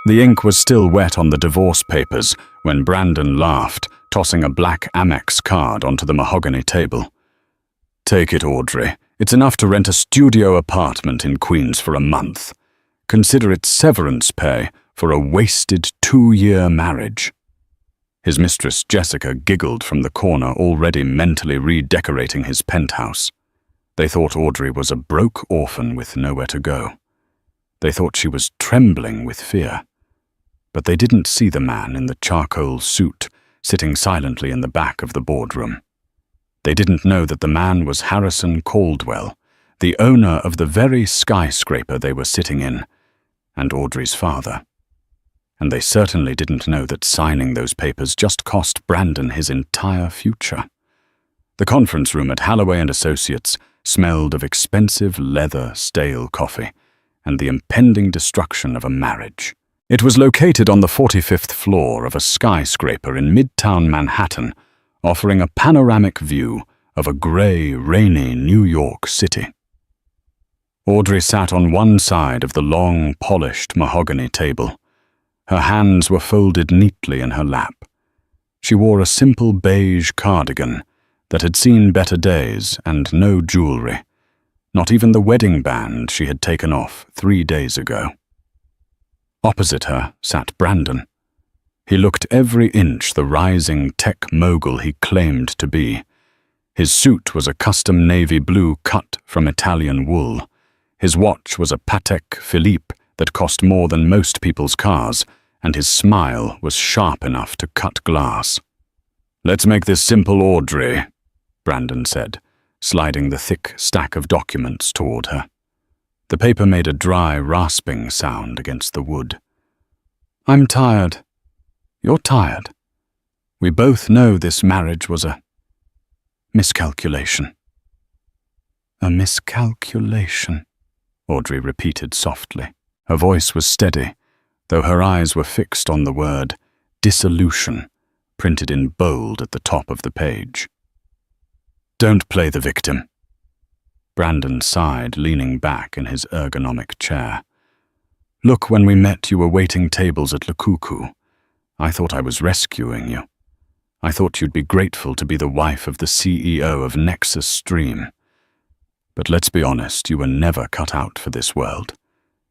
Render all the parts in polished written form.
The ink was still wet on the divorce papers when Brandon laughed, tossing a black Amex card onto the mahogany table. "Take it, Audrey. It's enough to rent a studio apartment in Queens for a month. Consider it severance pay for a wasted 2-year marriage." His mistress Jessica giggled from the corner, already mentally redecorating his penthouse. They thought Audrey was a broke orphan with nowhere to go. They thought she was trembling with fear. But they didn't see the man in the charcoal suit sitting silently in the back of the boardroom. They didn't know that the man was Harrison Caldwell, the owner of the very skyscraper they were sitting in, and Audrey's father. And they certainly didn't know that signing those papers just cost Brandon his entire future. The conference room at Halloway & Associates smelled of expensive leather stale coffee and the impending destruction of a marriage. It was located on the 45th floor of a skyscraper in Midtown Manhattan, offering a panoramic view of a gray, rainy New York City. Audrey sat on one side of the long, polished mahogany table. Her hands were folded neatly in her lap. She wore a simple beige cardigan that had seen better days and no jewelry, not even the wedding band she had taken off 3 days ago. Opposite her sat Brandon. He looked every inch the rising tech mogul he claimed to be. His suit was a custom navy blue cut from Italian wool. His watch was a Patek Philippe that cost more than most people's cars, and his smile was sharp enough to cut glass. "Let's make this simple, Audrey," Brandon said, sliding the thick stack of documents toward her. The paper made a dry, rasping sound against the wood. "I'm tired. You're tired. We both know this marriage was a miscalculation." "A miscalculation," Audrey repeated softly. Her voice was steady, though her eyes were fixed on the word dissolution, printed in bold at the top of the page. "Don't play the victim." Brandon sighed, leaning back in his ergonomic chair. "Look, when we met, you were waiting tables at Le Cuckoo. I thought I was rescuing you. I thought you'd be grateful to be the wife of the CEO of Nexus Stream. But let's be honest, you were never cut out for this world.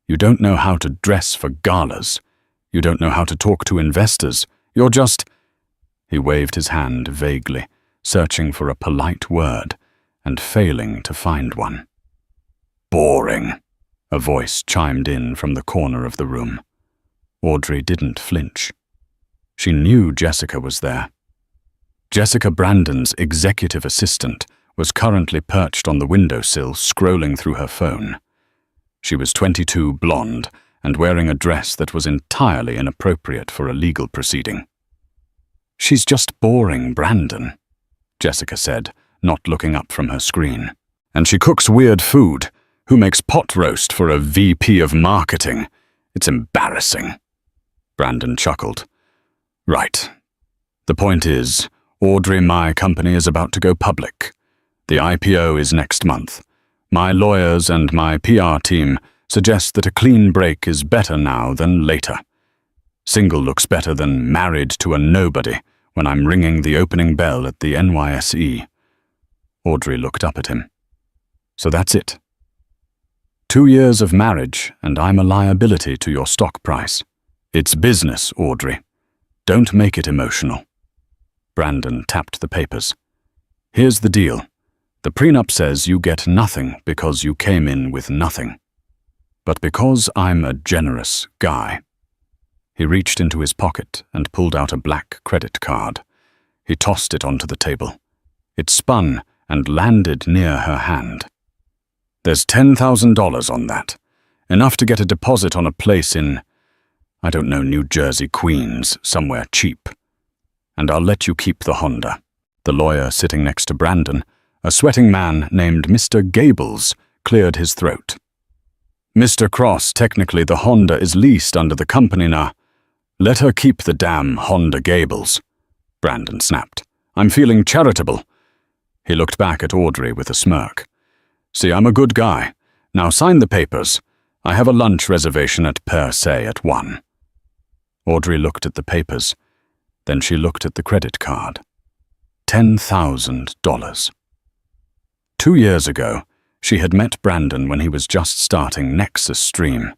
You don't know how to dress for galas. You don't know how to talk to investors. You're just—" He waved his hand vaguely, searching for a polite word and failing to find one. "Boring," a voice chimed in from the corner of the room. Audrey didn't flinch. She knew Jessica was there. Jessica Brandon's executive assistant was currently perched on the windowsill, scrolling through her phone. She was 22, blonde, and wearing a dress that was entirely inappropriate for a legal proceeding. "She's just boring, Brandon," Jessica said, not looking up from her screen. "And she cooks weird food. Who makes pot roast for a VP of marketing? It's embarrassing." Brandon chuckled. "Right. The point is, Audrey, my company is about to go public. The IPO is next month. My lawyers and my PR team suggest that a clean break is better now than later. Single looks better than married to a nobody when I'm ringing the opening bell at the NYSE. Audrey looked up at him. "So that's it. 2 years of marriage, and I'm a liability to your stock price. It's business, Audrey. Don't make it emotional." Brandon tapped the papers. "Here's the deal. The prenup says you get nothing because you came in with nothing. But because I'm a generous guy." He reached into his pocket and pulled out a black credit card. He tossed it onto the table. It spun and landed near her hand. "There's $10,000 on that. Enough to get a deposit on a place in, I don't know, New Jersey, Queens, somewhere cheap. And I'll let you keep the Honda." The lawyer sitting next to Brandon, a sweating man named Mr. Gables, cleared his throat. "Mr. Cross, technically the Honda is leased under the company now. Let her keep the damn Honda, Gables," Brandon snapped. "I'm feeling charitable." He looked back at Audrey with a smirk. "See, I'm a good guy. Now sign the papers. I have a lunch reservation at Per Se at 1. Audrey looked at the papers. Then she looked at the credit card. $10,000. 2 years ago, she had met Brandon when he was just starting Nexus Stream.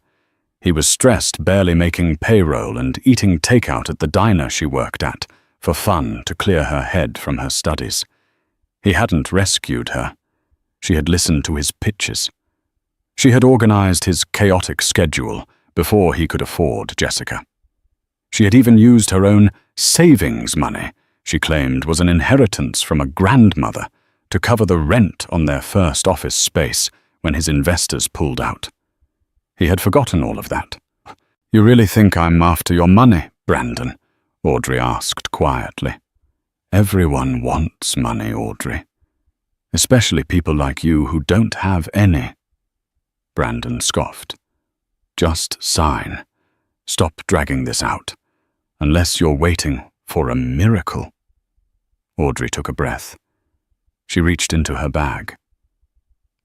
He was stressed, barely making payroll and eating takeout at the diner she worked at for fun to clear her head from her studies. He hadn't rescued her. She had listened to his pitches. She had organized his chaotic schedule before he could afford Jessica. She had even used her own savings money, she claimed was an inheritance from a grandmother, to cover the rent on their first office space when his investors pulled out. He had forgotten all of that. "You really think I'm after your money, Brandon?" Audrey asked quietly. "Everyone wants money, Audrey. Especially people like you who don't have any." Brandon scoffed. "Just sign. Stop dragging this out. Unless you're waiting for a miracle." Audrey took a breath. She reached into her bag.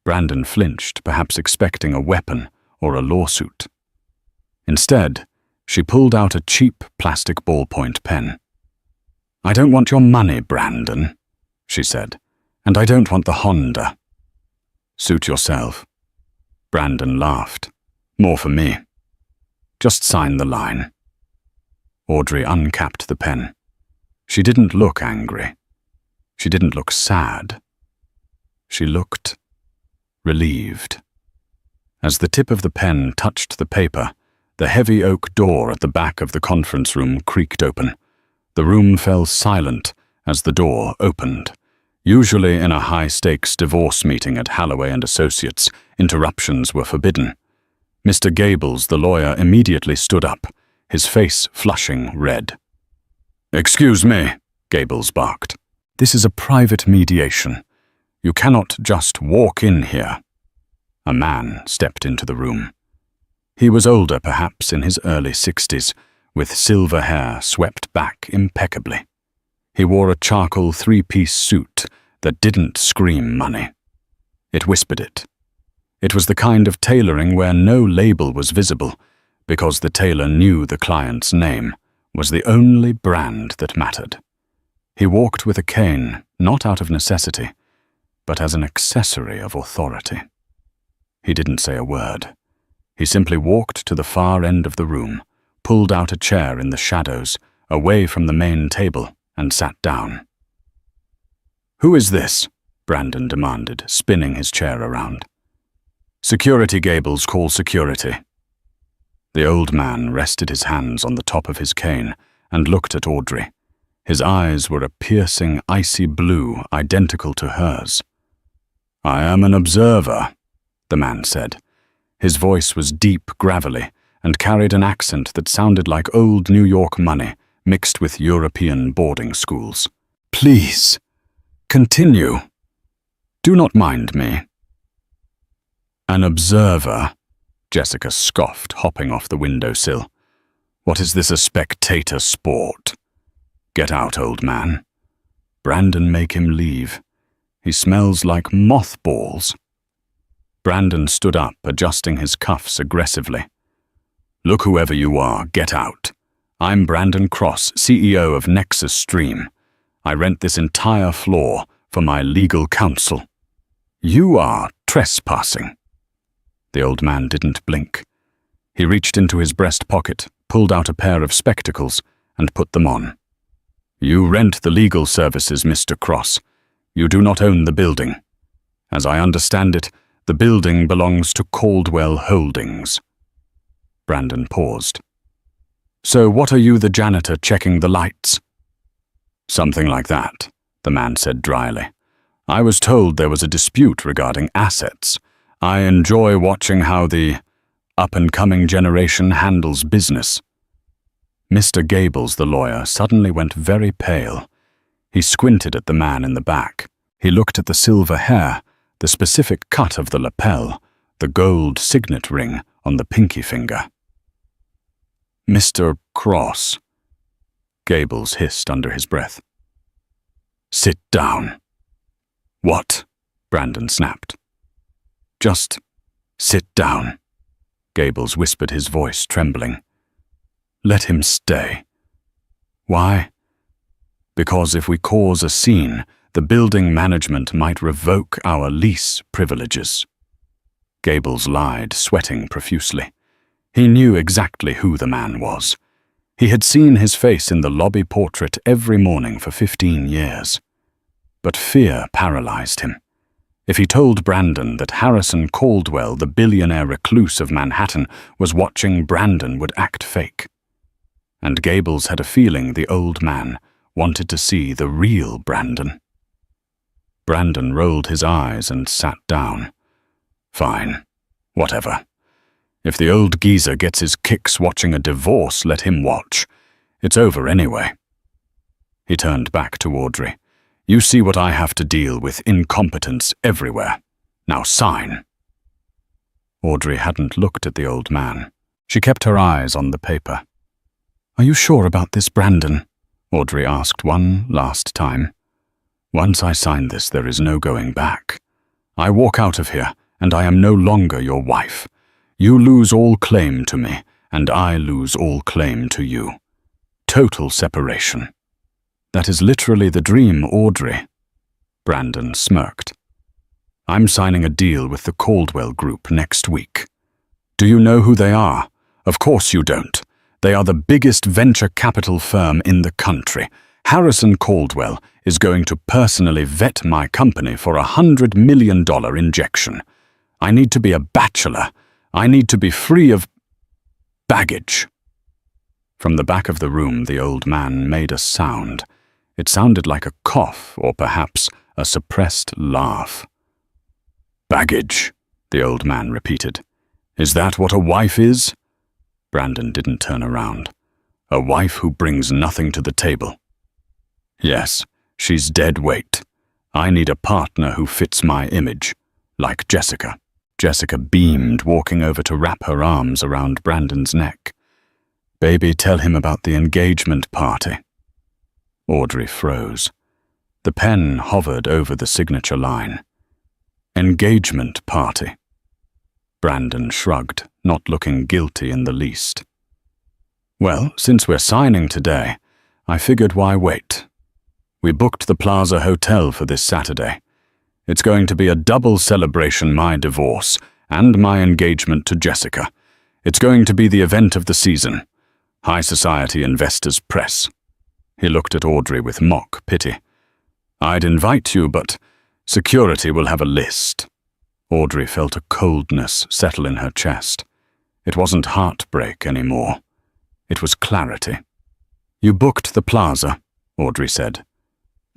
Brandon flinched, perhaps expecting a weapon or a lawsuit. Instead, she pulled out a cheap plastic ballpoint pen. "I don't want your money, Brandon," she said, "and I don't want the Honda." "Suit yourself." Brandon laughed. "More for me. Just sign the line." Audrey uncapped the pen. She didn't look angry. She didn't look sad. She looked relieved. As the tip of the pen touched the paper, the heavy oak door at the back of the conference room creaked open. The room fell silent as the door opened. Usually in a high-stakes divorce meeting at Halloway and Associates, interruptions were forbidden. Mr. Gables, the lawyer, immediately stood up, his face flushing red. "Excuse me," Gables barked. "This is a private mediation. You cannot just walk in here." A man stepped into the room. He was older, perhaps in his early 60s, with silver hair swept back impeccably. He wore a charcoal three-piece suit that didn't scream money. It whispered it. It was the kind of tailoring where no label was visible, because the tailor knew the client's name was the only brand that mattered. He walked with a cane, not out of necessity, but as an accessory of authority. He didn't say a word. He simply walked to the far end of the room, pulled out a chair in the shadows, away from the main table, and sat down. "Who is this?" Brandon demanded, spinning his chair around. "Security, Gables, call security." The old man rested his hands on the top of his cane and looked at Audrey. His eyes were a piercing, icy blue, identical to hers. "I am an observer," the man said. His voice was deep, gravelly, and carried an accent that sounded like old New York money mixed with European boarding schools. "Please, continue. Do not mind me." "An observer?" Jessica scoffed, hopping off the windowsill. "What is this, a spectator sport? Get out, old man. Brandon, make him leave. He smells like mothballs." Brandon stood up, adjusting his cuffs aggressively. "Look, whoever you are, get out. I'm Brandon Cross, CEO of Nexus Stream. I rent this entire floor for my legal counsel. You are trespassing." The old man didn't blink. He reached into his breast pocket, pulled out a pair of spectacles, and put them on. "You rent the legal services, Mr. Cross. You do not own the building. As I understand it, the building belongs to Caldwell Holdings." Brandon paused. "So what are you, the janitor, checking the lights?" "Something like that," the man said dryly. "I was told there was a dispute regarding assets. I enjoy watching how the up-and-coming generation handles business." Mr. Gables, the lawyer, suddenly went very pale. He squinted at the man in the back. He looked at the silver hair, the specific cut of the lapel, the gold signet ring on the pinky finger. "Mr. Cross," Gables hissed under his breath. "Sit down." "What?" Brandon snapped. "Just sit down," Gables whispered, his voice trembling. Let him stay. Why? Because if we cause a scene, the building management might revoke our lease privileges. Gables lied, sweating profusely. He knew exactly who the man was. He had seen his face in the lobby portrait every morning for 15 years. But fear paralyzed him. If he told Brandon that Harrison Caldwell, the billionaire recluse of Manhattan, was watching, Brandon would act fake. And Gables had a feeling the old man wanted to see the real Brandon. Brandon rolled his eyes and sat down. Fine, whatever. If the old geezer gets his kicks watching a divorce, let him watch. It's over anyway. He turned back to Audrey. You see what I have to deal with, incompetence everywhere. Now sign. Audrey hadn't looked at the old man. She kept her eyes on the paper. Are you sure about this, Brandon? Audrey asked one last time. Once I sign this, there is no going back. I walk out of here, and I am no longer your wife. You lose all claim to me, and I lose all claim to you. Total separation. That is literally the dream, Audrey. Brandon smirked. I'm signing a deal with the Caldwell Group next week. Do you know who they are? Of course you don't. They are the biggest venture capital firm in the country. Harrison Caldwell is going to personally vet my company for $100 million injection. I need to be a bachelor. I need to be free of baggage. From the back of the room, the old man made a sound. It sounded like a cough, or perhaps a suppressed laugh. Baggage, the old man repeated. Is that what a wife is? Brandon didn't turn around. A wife who brings nothing to the table. Yes, she's dead weight. I need a partner who fits my image, like Jessica. Jessica beamed, walking over to wrap her arms around Brandon's neck. Baby, tell him about the engagement party. Audrey froze. The pen hovered over the signature line. Engagement party. Brandon shrugged, not looking guilty in the least. Well, since we're signing today, I figured why wait. We booked the Plaza Hotel for this Saturday. It's going to be a double celebration, my divorce and my engagement to Jessica. It's going to be the event of the season. High society investors press. He looked at Audrey with mock pity. I'd invite you, but security will have a list. Audrey felt a coldness settle in her chest. It wasn't heartbreak anymore. It was clarity. You booked the Plaza, Audrey said.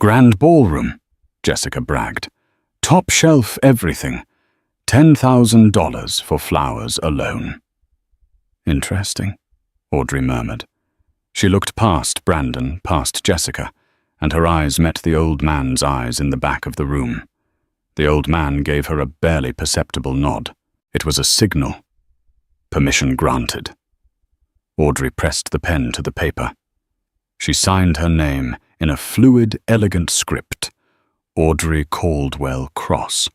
Grand ballroom, Jessica bragged. Top shelf everything. $10,000 for flowers alone. Interesting, Audrey murmured. She looked past Brandon, past Jessica, and her eyes met the old man's eyes in the back of the room. The old man gave her a barely perceptible nod. It was a signal. Permission granted. Audrey pressed the pen to the paper. She signed her name in a fluid, elegant script. Audrey Caldwell Cross.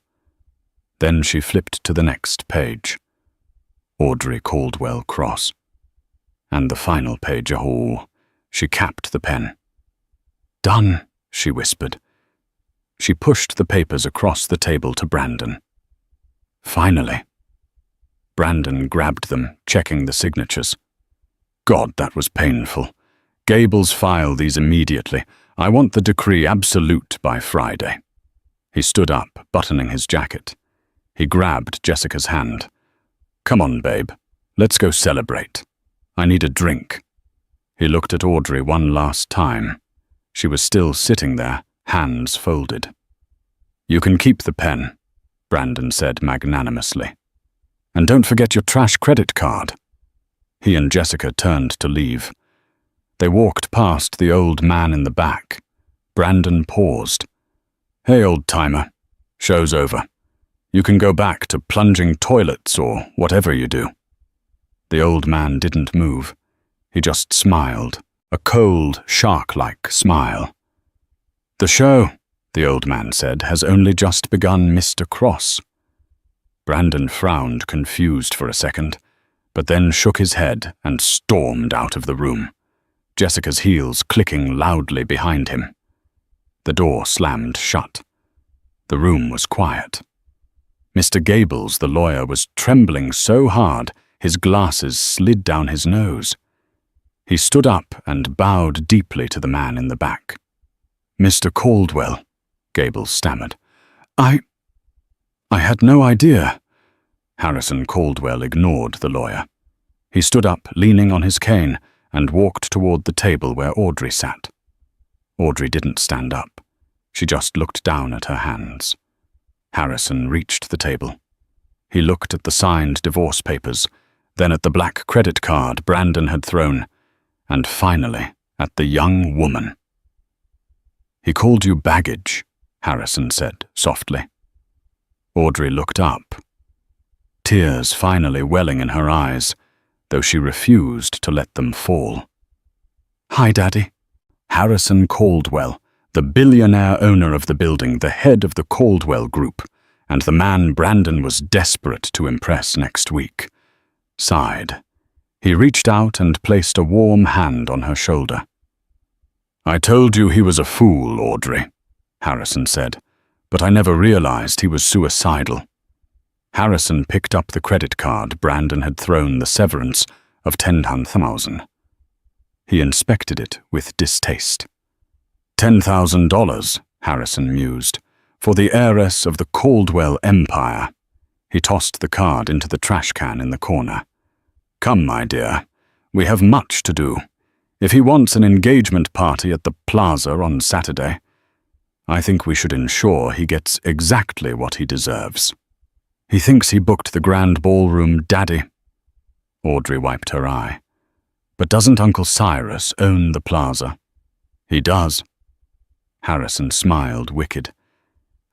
Then she flipped to the next page. Audrey Caldwell Cross. And the final page, oh, she capped the pen. Done, she whispered. She pushed the papers across the table to Brandon. Finally. Brandon grabbed them, checking the signatures. God, that was painful. Gables, file these immediately. I want the decree absolute by Friday. He stood up, buttoning his jacket. He grabbed Jessica's hand. Come on, babe. Let's go celebrate. I need a drink. He looked at Audrey one last time. She was still sitting there, hands folded. You can keep the pen, Brandon said magnanimously. And don't forget your trash credit card. He and Jessica turned to leave. They walked past the old man in the back. Brandon paused. Hey, old-timer. Show's over. You can go back to plunging toilets or whatever you do. The old man didn't move. He just smiled, a cold, shark-like smile. The show, the old man said, has only just begun, Mr. Cross. Brandon frowned, confused for a second. but then shook his head and stormed out of the room, Jessica's heels clicking loudly behind him. The door slammed shut. The room was quiet. Mr. Gables, the lawyer, was trembling so hard his glasses slid down his nose. He stood up and bowed deeply to the man in the back. "Mr. Caldwell," Gables stammered. I had no idea." Harrison Caldwell ignored the lawyer. He stood up, leaning on his cane, and walked toward the table where Audrey sat. Audrey didn't stand up. She just looked down at her hands. Harrison reached the table. He looked at the signed divorce papers, then at the black credit card Brandon had thrown, and finally at the young woman. "He called you baggage," Harrison said softly. Audrey looked up, tears finally welling in her eyes, though she refused to let them fall. "Hi, Daddy." Harrison Caldwell, the billionaire owner of the building, the head of the Caldwell Group, and the man Brandon was desperate to impress next week, sighed. He reached out and placed a warm hand on her shoulder. "I told you he was a fool, Audrey," Harrison said, "but I never realized he was suicidal." Harrison picked up the credit card Brandon had thrown the severance of $10,000. He inspected it with distaste. $10,000, Harrison mused, for the heiress of the Caldwell Empire. He tossed the card into the trash can in the corner. "Come, my dear, we have much to do. If he wants an engagement party at the plaza on Saturday, I think we should ensure he gets exactly what he deserves. He thinks he booked the grand ballroom, Daddy." Audrey wiped her eye. "But doesn't Uncle Cyrus own the plaza?" "He does." Harrison smiled wicked.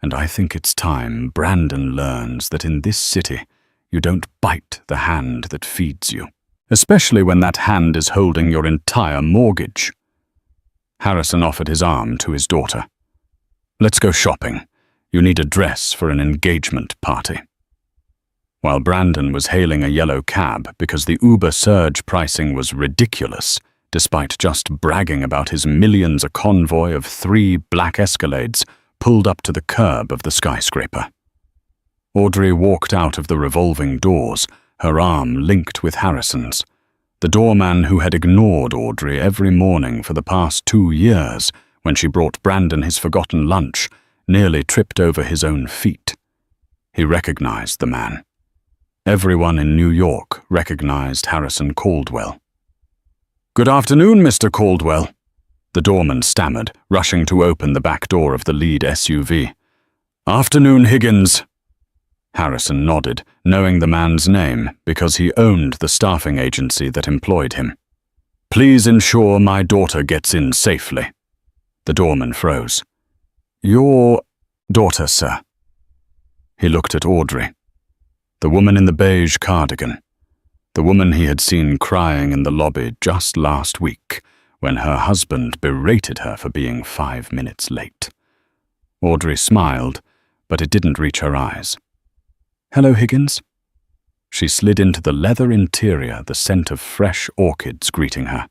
"And I think it's time Brandon learns that in this city you don't bite the hand that feeds you, especially when that hand is holding your entire mortgage." Harrison offered his arm to his daughter. "Let's go shopping. You need a dress for an engagement party." While Brandon was hailing a yellow cab because the Uber surge pricing was ridiculous, despite just bragging about his millions, a convoy of 3 black Escalades pulled up to the curb of the skyscraper. Audrey walked out of the revolving doors, her arm linked with Harrison's. The doorman who had ignored Audrey every morning for the past 2 years when she brought Brandon his forgotten lunch nearly tripped over his own feet. He recognized the man. Everyone in New York recognized Harrison Caldwell. "Good afternoon, Mr. Caldwell," the doorman stammered, rushing to open the back door of the lead SUV. "Afternoon, Higgins." Harrison nodded, knowing the man's name because he owned the staffing agency that employed him. "Please ensure my daughter gets in safely." The doorman froze. "Your daughter, sir?" He looked at Audrey. The woman in the beige cardigan. The woman he had seen crying in the lobby just last week when her husband berated her for being 5 minutes late. Audrey smiled, but it didn't reach her eyes. "Hello, Higgins." She slid into the leather interior, the scent of fresh orchids greeting her.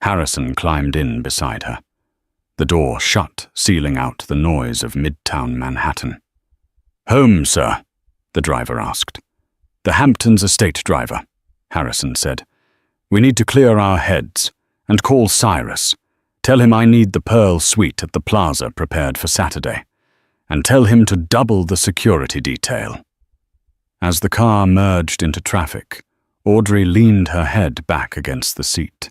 Harrison climbed in beside her. The door shut, sealing out the noise of Midtown Manhattan. "Home, sir?" the driver asked. "The Hamptons estate driver," Harrison said. "We need to clear our heads, and call Cyrus. Tell him I need the Pearl Suite at the plaza prepared for Saturday, and tell him to double the security detail." As the car merged into traffic, Audrey leaned her head back against the seat.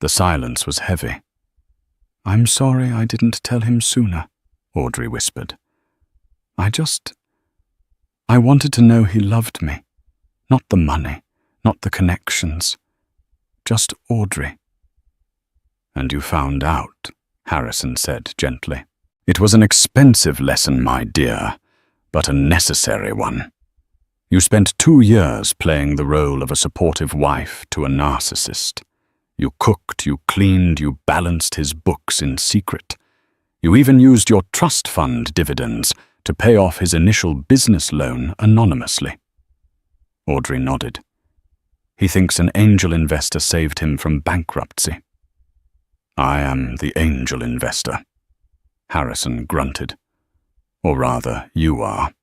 The silence was heavy. "I'm sorry I didn't tell him sooner," Audrey whispered. I wanted to know he loved me. Not the money, not the connections. Just Audrey." "And you found out," Harrison said gently. "It was an expensive lesson, my dear, but a necessary one. You spent 2 years playing the role of a supportive wife to a narcissist. You cooked, you cleaned, you balanced his books in secret. You even used your trust fund dividends to pay off his initial business loan anonymously." Audrey nodded. He thinks an angel investor saved him from bankruptcy. I am the angel investor, Harrison grunted. Or rather, you are.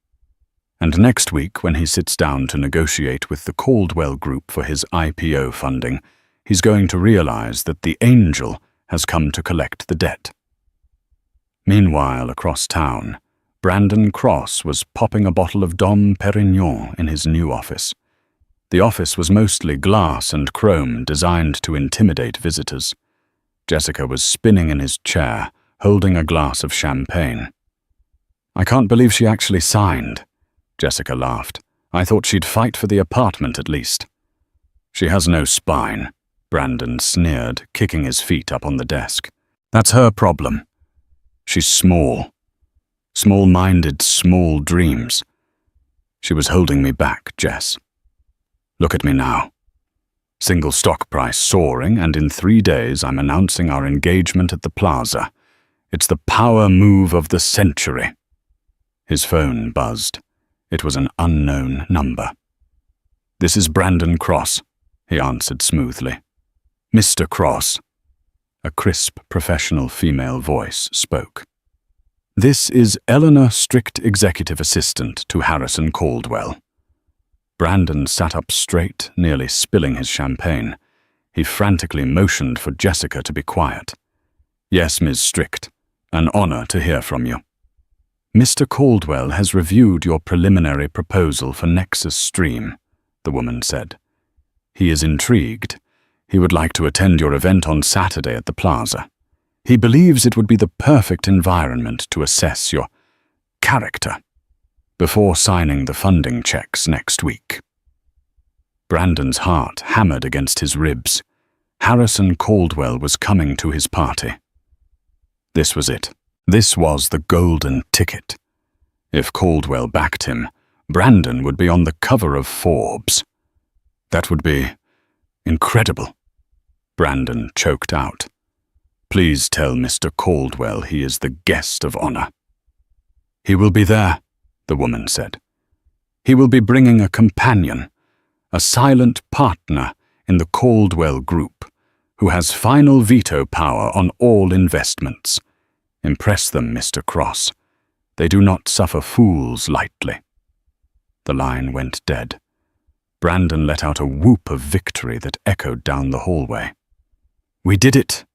And next week, when he sits down to negotiate with the Caldwell Group for his IPO funding, he's going to realize that the angel has come to collect the debt. Meanwhile, across town, Brandon Cross was popping a bottle of Dom Perignon in his new office. The office was mostly glass and chrome, designed to intimidate visitors. Jessica was spinning in his chair, holding a glass of champagne. I can't believe she actually signed, Jessica laughed. I thought she'd fight for the apartment at least. She has no spine, Brandon sneered, kicking his feet up on the desk. That's her problem. She's small. Small-minded, small dreams. She was holding me back, Jess. Look at me now. Single stock price soaring, and in 3 days I'm announcing our engagement at the plaza. It's the power move of the century. His phone buzzed. It was an unknown number. This is Brandon Cross, he answered smoothly. Mr. Cross. A crisp, professional female voice spoke. This is Eleanor Strict, executive assistant to Harrison Caldwell. Brandon sat up straight, nearly spilling his champagne. He frantically motioned for Jessica to be quiet. Yes, Ms. Strict. An honor to hear from you. Mr. Caldwell has reviewed your preliminary proposal for Nexus Stream, the woman said. He is intrigued. He would like to attend your event on Saturday at the plaza. He believes it would be the perfect environment to assess your character before signing the funding checks next week. Brandon's heart hammered against his ribs. Harrison Caldwell was coming to his party. This was it. This was the golden ticket. If Caldwell backed him, Brandon would be on the cover of Forbes. That would be incredible. Brandon choked out. Please tell Mr. Caldwell he is the guest of honor. He will be there, the woman said. He will be bringing a companion, a silent partner in the Caldwell Group, who has final veto power on all investments. Impress them, Mr. Cross. They do not suffer fools lightly. The line went dead. Brandon let out a whoop of victory that echoed down the hallway. We did it.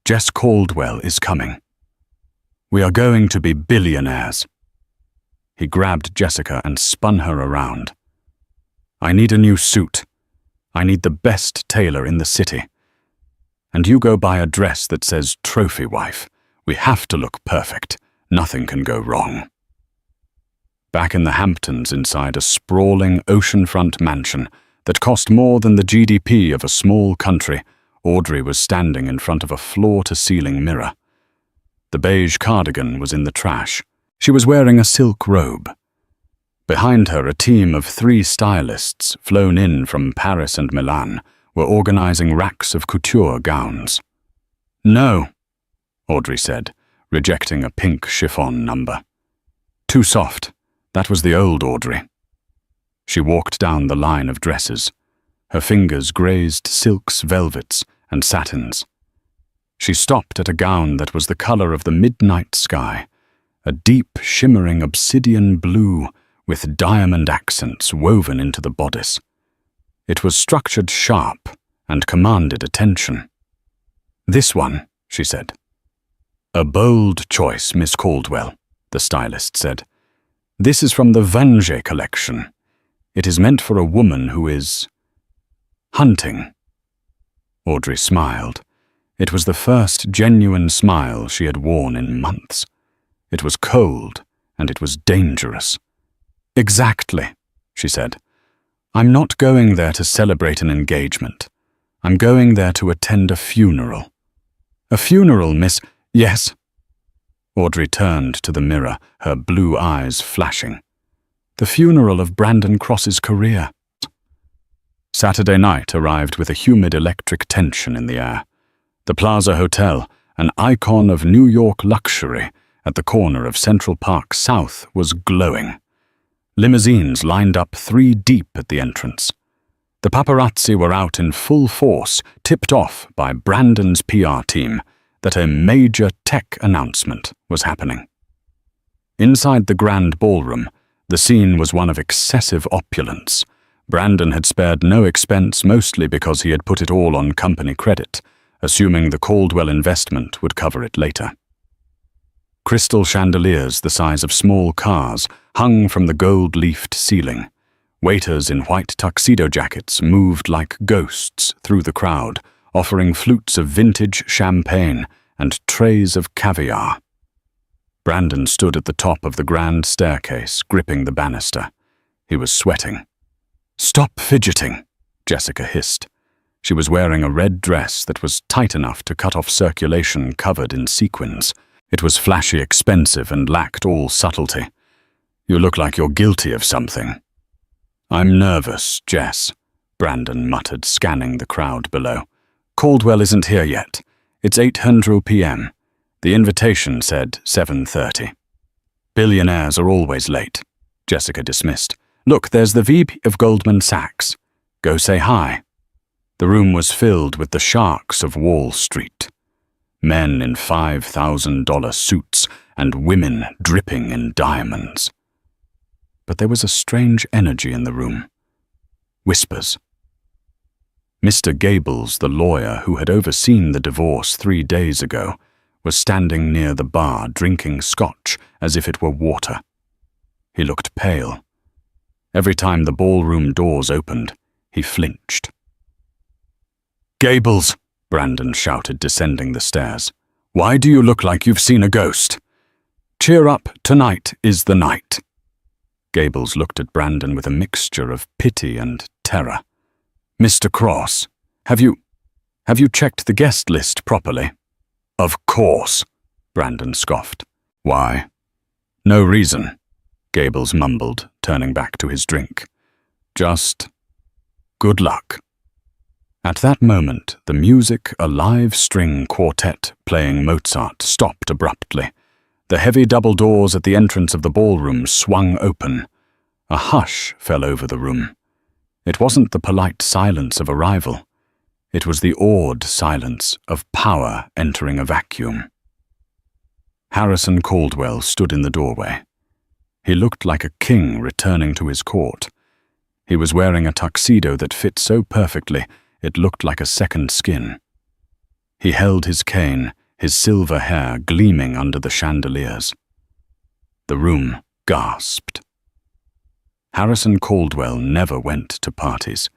Jess Caldwell is coming. We are going to be billionaires. He grabbed Jessica and spun her around. I need a new suit. I need the best tailor in the city. And you go buy a dress that says trophy wife. We have to look perfect. Nothing can go wrong. Back in the Hamptons, inside a sprawling oceanfront mansion that cost more than the GDP of a small country, Audrey was standing in front of a floor-to-ceiling mirror. The beige cardigan was in the trash. She was wearing a silk robe. Behind her, a team of 3 stylists, flown in from Paris and Milan, were organizing racks of couture gowns. No, Audrey said, rejecting a pink chiffon number. Too soft. That was the old Audrey. She walked down the line of dresses. Her fingers grazed silks, velvets, and satins. She stopped at a gown that was the color of the midnight sky, a deep, shimmering obsidian blue with diamond accents woven into the bodice. It was structured sharp and commanded attention. This one, she said. A bold choice, Miss Caldwell, the stylist said. This is from the Vange collection. It is meant for a woman who is hunting. Audrey smiled. It was the first genuine smile she had worn in months. It was cold, and it was dangerous. Exactly, she said. I'm not going there to celebrate an engagement. I'm going there to attend a funeral. A funeral, Miss... Yes. Audrey turned to the mirror, her blue eyes flashing. The funeral of Brandon Cross's career. Saturday night arrived with a humid electric tension in the air. The Plaza Hotel, an icon of New York luxury at the corner of Central Park South, was glowing. Limousines lined up 3 deep at the entrance. The paparazzi were out in full force, tipped off by Brandon's PR team that a major tech announcement was happening. Inside the grand ballroom, the scene was one of excessive opulence. Brandon had spared no expense, mostly because he had put it all on company credit, assuming the Caldwell investment would cover it later. Crystal chandeliers the size of small cars hung from the gold-leafed ceiling. Waiters in white tuxedo jackets moved like ghosts through the crowd, offering flutes of vintage champagne and trays of caviar. Brandon stood at the top of the grand staircase, gripping the banister. He was sweating. "Stop fidgeting," Jessica hissed. She was wearing a red dress that was tight enough to cut off circulation covered in sequins. It was flashy, expensive, and lacked all subtlety. "You look like you're guilty of something." "I'm nervous, Jess," Brandon muttered, scanning the crowd below. "Caldwell isn't here yet. It's 8:00 p.m. The invitation said 7:30. "Billionaires are always late," Jessica dismissed. "Look, there's the VP of Goldman Sachs. Go say hi." The room was filled with the sharks of Wall Street. Men in $5,000 suits and women dripping in diamonds. But there was a strange energy in the room. Whispers. Mr. Gables, the lawyer who had overseen the divorce 3 days ago, was standing near the bar drinking scotch as if it were water. He looked pale. Every time the ballroom doors opened, he flinched. "Gables," Brandon shouted, descending the stairs. "Why do you look like you've seen a ghost? Cheer up, tonight is the night." Gables looked at Brandon with a mixture of pity and terror. "Mr. Cross, have you checked the guest list properly?" "Of course," Brandon scoffed. "Why?" "No reason," Gables mumbled, turning back to his drink. "Just good luck." At that moment, the music, a live string quartet playing Mozart, stopped abruptly. The heavy double doors at the entrance of the ballroom swung open. A hush fell over the room. It wasn't the polite silence of arrival. It was the awed silence of power entering a vacuum. Harrison Caldwell stood in the doorway. He looked like a king returning to his court. He was wearing a tuxedo that fit so perfectly it looked like a second skin. He held his cane, his silver hair gleaming under the chandeliers. The room gasped. Harrison Caldwell never went to parties.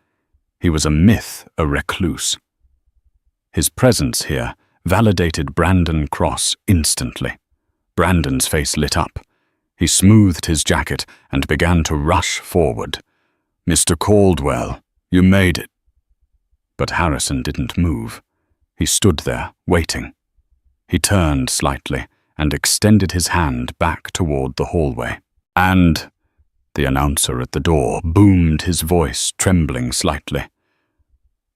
He was a myth, a recluse. His presence here validated Brandon Cross instantly. Brandon's face lit up. He smoothed his jacket and began to rush forward. "Mr. Caldwell, you made it." But Harrison didn't move. He stood there, waiting. He turned slightly and extended his hand back toward the hallway. "And," the announcer at the door boomed, his voice trembling slightly,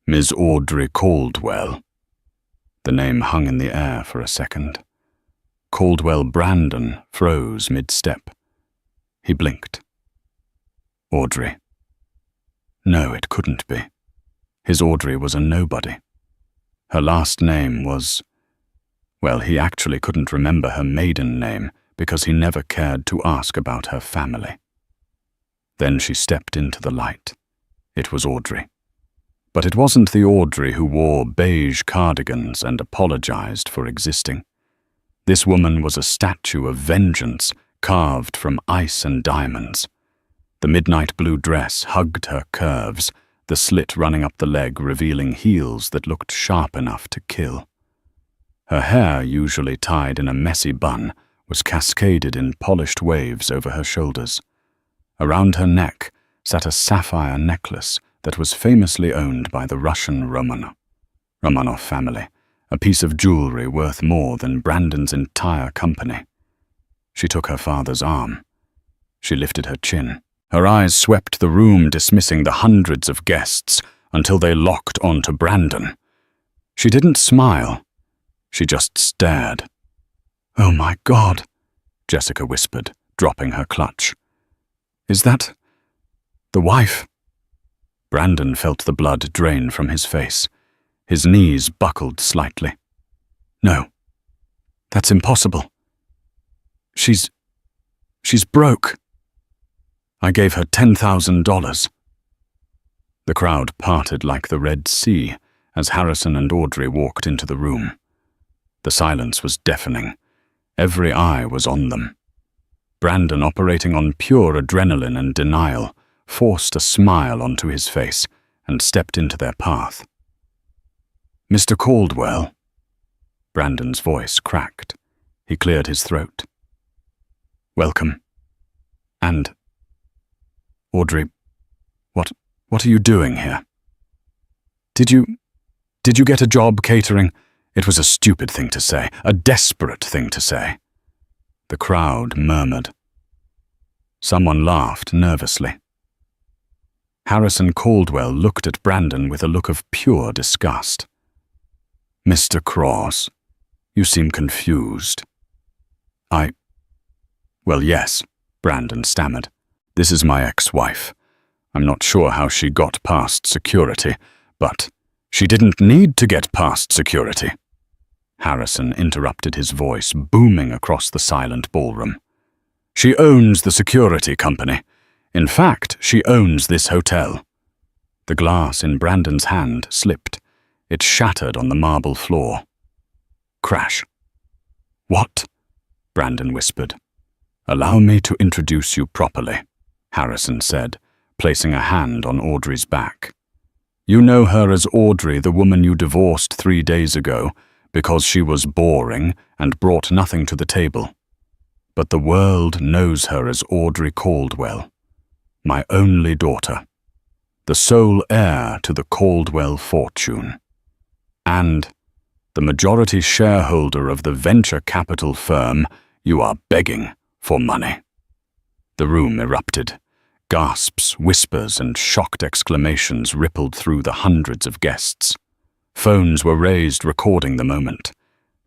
"Ms. Audrey Caldwell." The name hung in the air for a second. Caldwell Brandon froze mid-step. He blinked. Audrey. No, it couldn't be. His Audrey was a nobody. Her last name was... Well, he actually couldn't remember her maiden name because he never cared to ask about her family. Then she stepped into the light. It was Audrey. But it wasn't the Audrey who wore beige cardigans and apologized for existing. This woman was a statue of vengeance carved from ice and diamonds. The midnight blue dress hugged her curves, the slit running up the leg revealing heels that looked sharp enough to kill. Her hair, usually tied in a messy bun, was cascaded in polished waves over her shoulders. Around her neck sat a sapphire necklace that was famously owned by the Russian Romanov family, a piece of jewelry worth more than Brandon's entire company. She took her father's arm. She lifted her chin. Her eyes swept the room, dismissing the hundreds of guests until they locked onto Brandon. She didn't smile. She just stared. "Oh my God," Jessica whispered, dropping her clutch. "Is that the wife?" Brandon felt the blood drain from his face. His knees buckled slightly. No, that's impossible. She's broke. I gave her $10,000. The crowd parted like the Red Sea as Harrison and Audrey walked into the room. The silence was deafening. Every eye was on them. Brandon, operating on pure adrenaline and denial, forced a smile onto his face and stepped into their path. "Mr. Caldwell." Brandon's voice cracked. He cleared his throat. "Welcome. And, Audrey, what are you doing here? Did you get a job catering?" It was a stupid thing to say, a desperate thing to say. The crowd murmured. Someone laughed nervously. Harrison Caldwell looked at Brandon with a look of pure disgust. "Mr. Cross, you seem confused." Well, yes," Brandon stammered. "This is my ex-wife. I'm not sure how she got past security, but she didn't need to get past security." Harrison interrupted, his voice booming across the silent ballroom. "She owns the security company. In fact, she owns this hotel." The glass in Brandon's hand slipped. It shattered on the marble floor. Crash. "What?" Brandon whispered. "Allow me to introduce you properly," Harrison said, placing a hand on Audrey's back. "You know her as Audrey, the woman you divorced 3 days ago, because she was boring and brought nothing to the table. But the world knows her as Audrey Caldwell, my only daughter, the sole heir to the Caldwell fortune, and the majority shareholder of the venture capital firm you are begging for money." The room erupted. Gasps, whispers, and shocked exclamations rippled through the hundreds of guests. Phones were raised, recording the moment.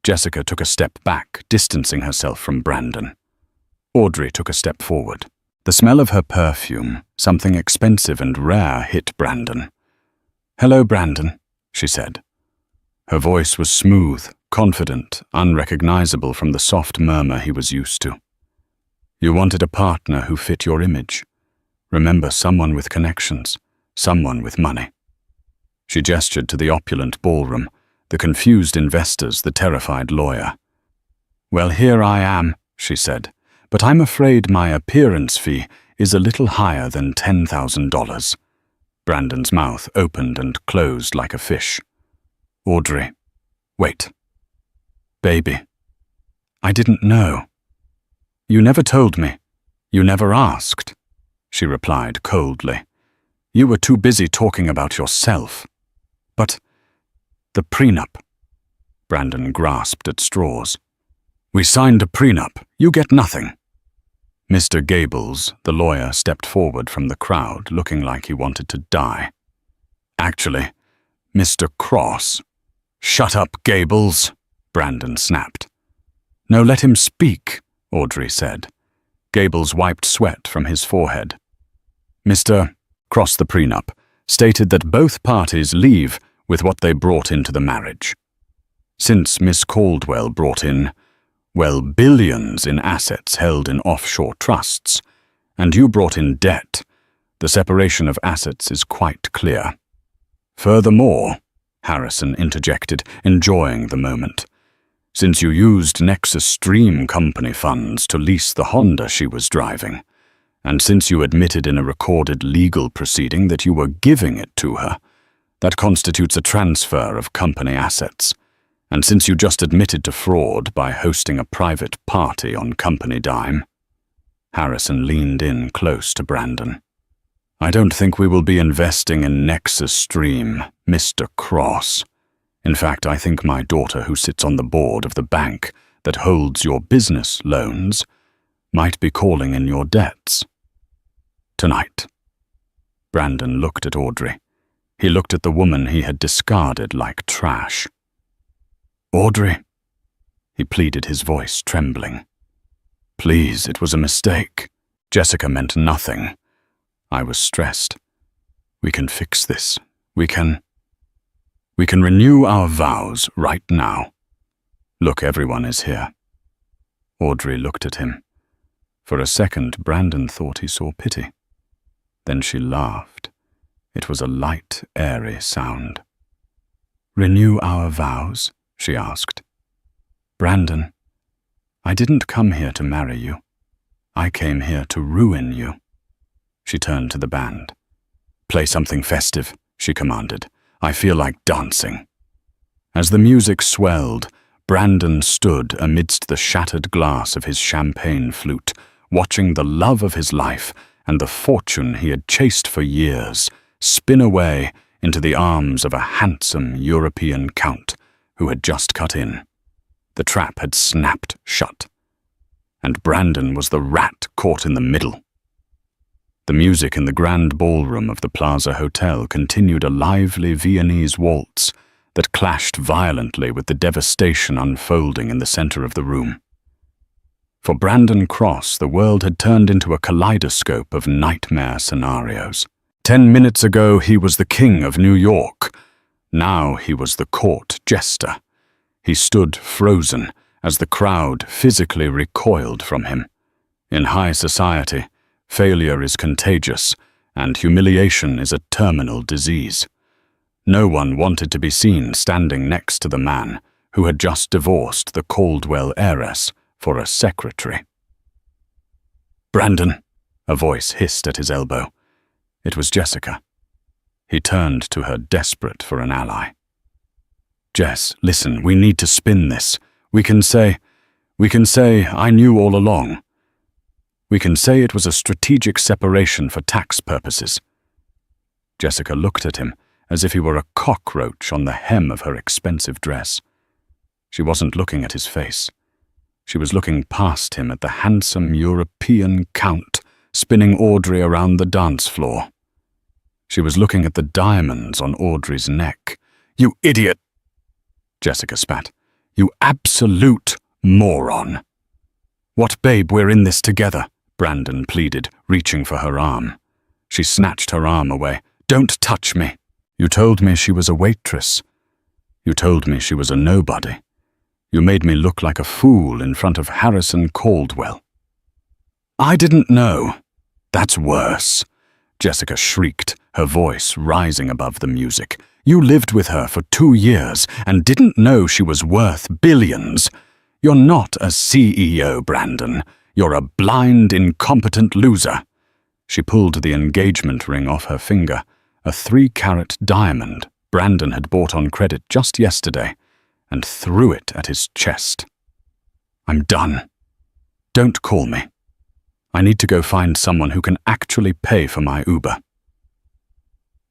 Jessica took a step back, distancing herself from Brandon. Audrey took a step forward. The smell of her perfume, something expensive and rare, hit Brandon. "Hello, Brandon," she said. Her voice was smooth, confident, unrecognizable from the soft murmur he was used to. "You wanted a partner who fit your image. Remember, someone with connections, someone with money." She gestured to the opulent ballroom, the confused investors, the terrified lawyer. "Well, here I am," she said, "but I'm afraid my appearance fee is a little higher than $10,000. Brandon's mouth opened and closed like a fish. "Audrey, wait. Baby, I didn't know. You never told me. You never asked," she replied coldly. "You were too busy talking about yourself." "But the prenup." Brandon grasped at straws. "We signed a prenup. You get nothing." Mr. Gables, the lawyer, stepped forward from the crowd, looking like he wanted to die. "Actually, Mr. Cross." "Shut up, Gables," Brandon snapped. "No, let him speak," Audrey said. Gables wiped sweat from his forehead. "Mr. Cross, the prenup stated that both parties leave with what they brought into the marriage. Since Miss Caldwell brought in, well, billions in assets held in offshore trusts, and you brought in debt, the separation of assets is quite clear. Furthermore," Harrison interjected, enjoying the moment, "since you used Nexus Stream Company funds to lease the Honda she was driving, and since you admitted in a recorded legal proceeding that you were giving it to her, that constitutes a transfer of company assets. And since you just admitted to fraud by hosting a private party on company dime." Harrison leaned in close to Brandon. "I don't think we will be investing in Nexus Stream, Mr. Cross. In fact, I think my daughter, who sits on the board of the bank that holds your business loans, might be calling in your debts. Tonight." Brandon looked at Audrey. He looked at the woman he had discarded like trash. "Audrey," he pleaded, his voice trembling. "Please, it was a mistake. Jessica meant nothing. I was stressed. We can fix this. We can renew our vows right now. Look, everyone is here. Audrey looked at him. For a second, Brandon thought he saw pity. Then she laughed. It was a light, airy sound. Renew our vows? She asked. Brandon, I didn't come here to marry you. I came here to ruin you. She turned to the band. Play something festive, she commanded. I feel like dancing. As the music swelled, Brandon stood amidst the shattered glass of his champagne flute, watching the love of his life and the fortune he had chased for years spin away into the arms of a handsome European count who had just cut in. The trap had snapped shut, and Brandon was the rat caught in the middle. The music in the grand ballroom of the Plaza Hotel continued a lively Viennese waltz that clashed violently with the devastation unfolding in the center of the room. For Brandon Cross, the world had turned into a kaleidoscope of nightmare scenarios. 10 minutes ago, he was the king of New York. Now he was the court jester. He stood frozen as the crowd physically recoiled from him. In high society, failure is contagious, and humiliation is a terminal disease. No one wanted to be seen standing next to the man who had just divorced the Caldwell heiress for a secretary. Brandon, a voice hissed at his elbow. It was Jessica. He turned to her, desperate for an ally. Jess, listen, we need to spin this. We can say, I knew all along. We can say it was a strategic separation for tax purposes. Jessica looked at him as if he were a cockroach on the hem of her expensive dress. She wasn't looking at his face. She was looking past him at the handsome European count spinning Audrey around the dance floor. She was looking at the diamonds on Audrey's neck. You idiot! Jessica spat. You absolute moron. What, babe, we're in this together, Brandon pleaded, reaching for her arm. She snatched her arm away. Don't touch me. You told me she was a waitress. You told me she was a nobody. You made me look like a fool in front of Harrison Caldwell. I didn't know. That's worse, Jessica shrieked, her voice rising above the music. You lived with her for 2 years and didn't know she was worth billions. You're not a CEO, Brandon. You're a blind, incompetent loser. She pulled the engagement ring off her finger, a 3-carat diamond Brandon had bought on credit just yesterday, and threw it at his chest. I'm done. Don't call me. I need to go find someone who can actually pay for my Uber.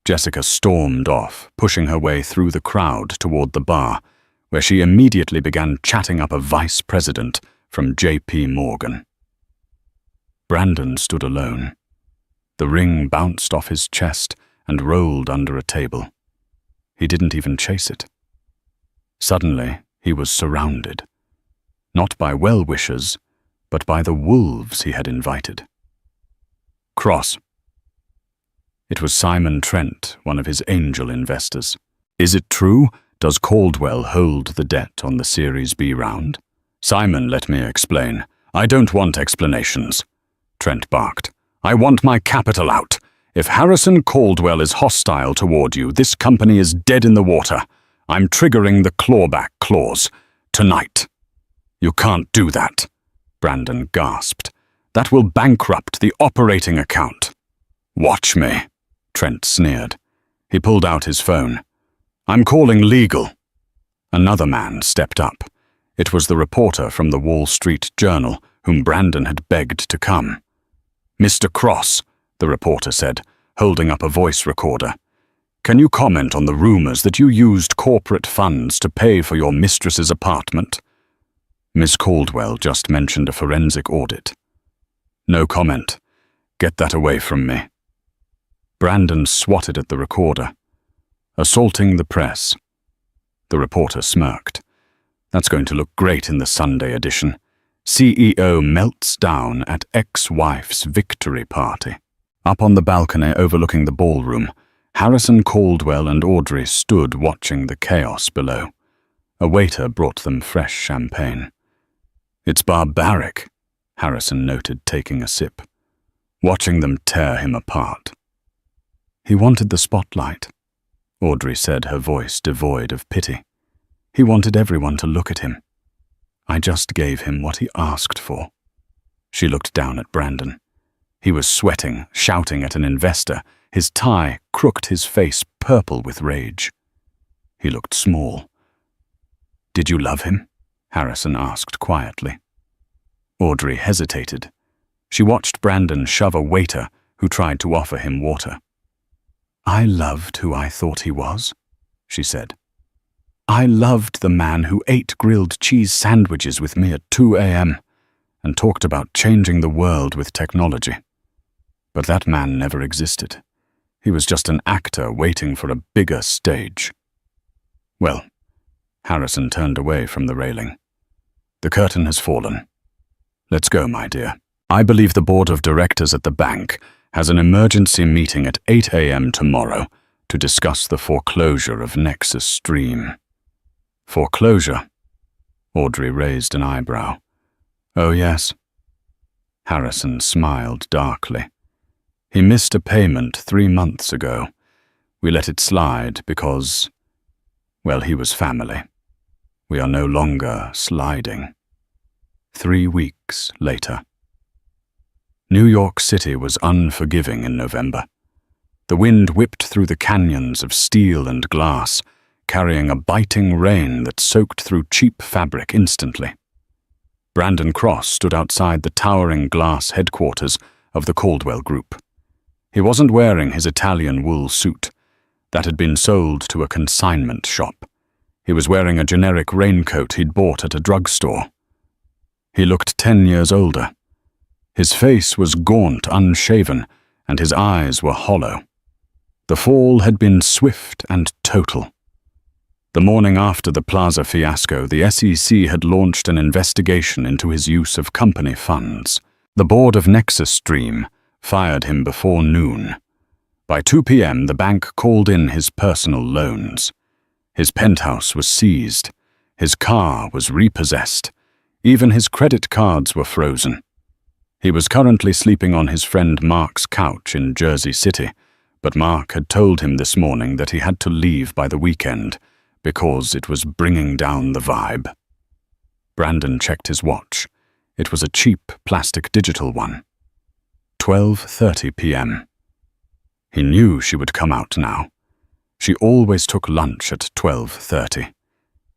Jessica stormed off, pushing her way through the crowd toward the bar, where she immediately began chatting up a vice president from J.P. Morgan. Brandon stood alone. The ring bounced off his chest and rolled under a table. He didn't even chase it. Suddenly, he was surrounded, not by well-wishers, but by the wolves he had invited. Cross. It was Simon Trent, one of his angel investors. Is it true? Does Caldwell hold the debt on the Series B round? Simon, let me explain. I don't want explanations, Trent barked. I want my capital out. If Harrison Caldwell is hostile toward you, this company is dead in the water. I'm triggering the clawback clause. Tonight. You can't do that, Brandon gasped. That will bankrupt the operating account. Watch me, Trent sneered. He pulled out his phone. I'm calling legal. Another man stepped up. It was the reporter from the Wall Street Journal whom Brandon had begged to come. Mr. Cross, the reporter said, holding up a voice recorder. Can you comment on the rumors that you used corporate funds to pay for your mistress's apartment? Miss Caldwell just mentioned a forensic audit. No comment. Get that away from me. Brandon swatted at the recorder. Assaulting the press. The reporter smirked. That's going to look great in the Sunday edition. CEO melts down at ex-wife's victory party. Up on the balcony overlooking the ballroom, Harrison Caldwell and Audrey stood watching the chaos below. A waiter brought them fresh champagne. "It's barbaric," Harrison noted, taking a sip. "Watching them tear him apart." "He wanted the spotlight," Audrey said, her voice devoid of pity. "He wanted everyone to look at him. I just gave him what he asked for." She looked down at Brandon. He was sweating, shouting at an investor. His tie crooked, his face purple with rage. He looked small. "Did you love him?" Harrison asked quietly. Audrey hesitated. She watched Brandon shove a waiter who tried to offer him water. "I loved who I thought he was," she said. "I loved the man who ate grilled cheese sandwiches with me at 2 a.m. and talked about changing the world with technology. But that man never existed. He was just an actor waiting for a bigger stage." "Well," Harrison turned away from the railing, "the curtain has fallen. Let's go, my dear. I believe the board of directors at the bank has an emergency meeting at 8 a.m. tomorrow to discuss the foreclosure of Nexus Stream." "Foreclosure?" Audrey raised an eyebrow. "Oh, yes." Harrison smiled darkly. "He missed a payment 3 months ago. We let it slide because, well, he was family. We are no longer sliding." 3 weeks later. New York City was unforgiving in November. The wind whipped through the canyons of steel and glass, carrying a biting rain that soaked through cheap fabric instantly. Brandon Cross stood outside the towering glass headquarters of the Caldwell Group. He wasn't wearing his Italian wool suit that had been sold to a consignment shop. He was wearing a generic raincoat he'd bought at a drugstore. He looked 10 years older. His face was gaunt, unshaven, and his eyes were hollow. The fall had been swift and total. The morning after the Plaza fiasco, the SEC had launched an investigation into his use of company funds. The board of Nexus Stream fired him before noon. By 2 p.m., the bank called in his personal loans. His penthouse was seized. His car was repossessed. Even his credit cards were frozen. He was currently sleeping on his friend Mark's couch in Jersey City, but Mark had told him this morning that he had to leave by the weekend because it was bringing down the vibe. Brandon checked his watch. It was a cheap plastic digital one. 12:30 p.m. He knew she would come out now. She always took lunch at 12:30.